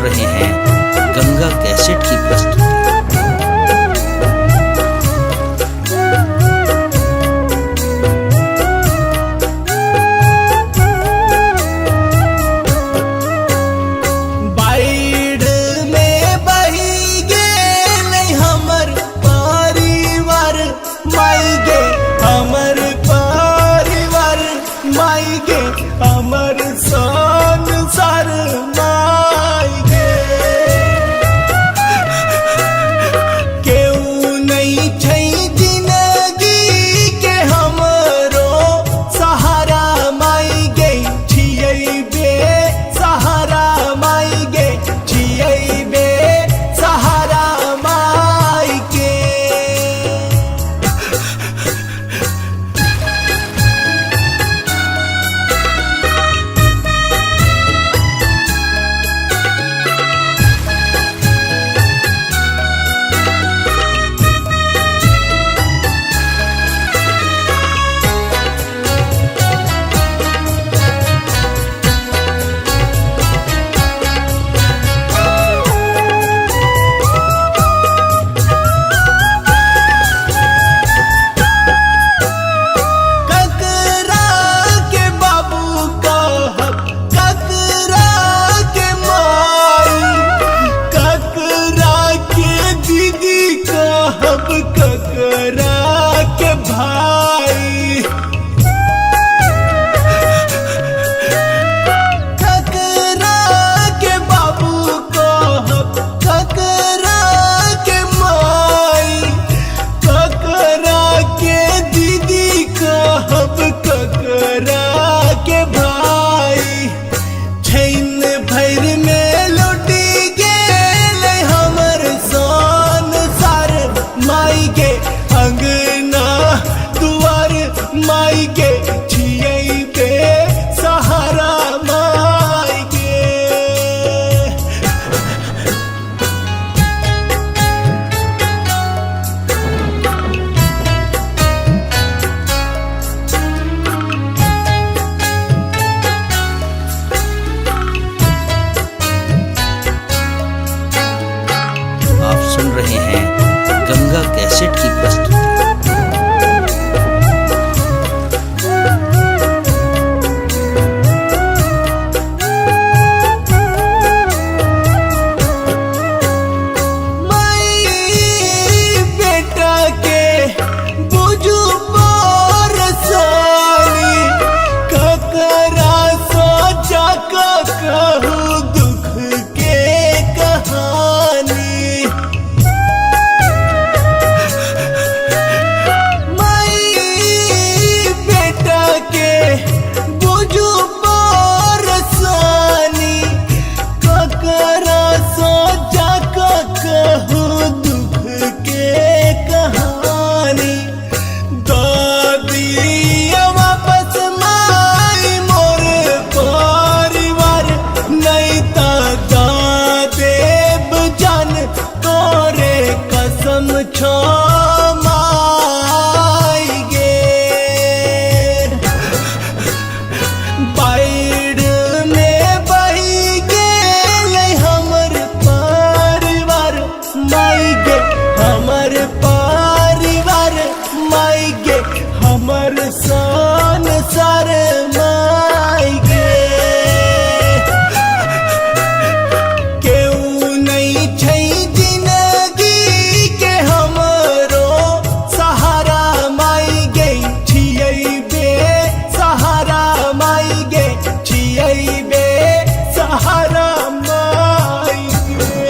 रहे हैं गंगा कैसेट की प्रस्तुति। हमर संसार माई गे, केहू नहीं छै जिंदगी के हमरो सहारा माई गे, छियै बे सहारा माई गे, छियै बे सहारा माई के। ककरा के भाई, ककरा के बाबू कहब, ककरा के माई, ककरा के दीदी कहब, ककरा के भाई। छइन भर में लुटी गेल हमर संसार माई के, अंगना दुआर माई के, छियै बे सहारा माई के। आप सुन रहे हैं गंगा कैसेट की प्रस्तुति। कहूँ दुख के कहानी, माई बेटा के बुझू बरसानी, ककरा सोचा कहूँ दुख के कहानी। दादी वापस माई मोर परिवार, नहीं ता देव जान तोरे कसम छो माई गे। बाढ़ में बही गेल हमर परिवार माई गे, हमर परिवार माई गे, हमर संसार माई गे। केहू नहीं छै जिंदगी के हमरो सहारा माई गे, छियै बे सहारा माई गे, छियै बे सहारा माई गे।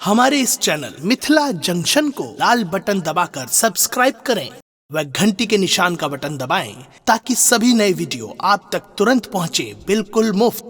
हमारे इस चैनल मिथिला जंक्शन को लाल बटन दबाकर सब्सक्राइब करें व घंटी के निशान का बटन दबाएं ताकि सभी नए वीडियो आप तक तुरंत पहुंचे, बिल्कुल मुफ्त।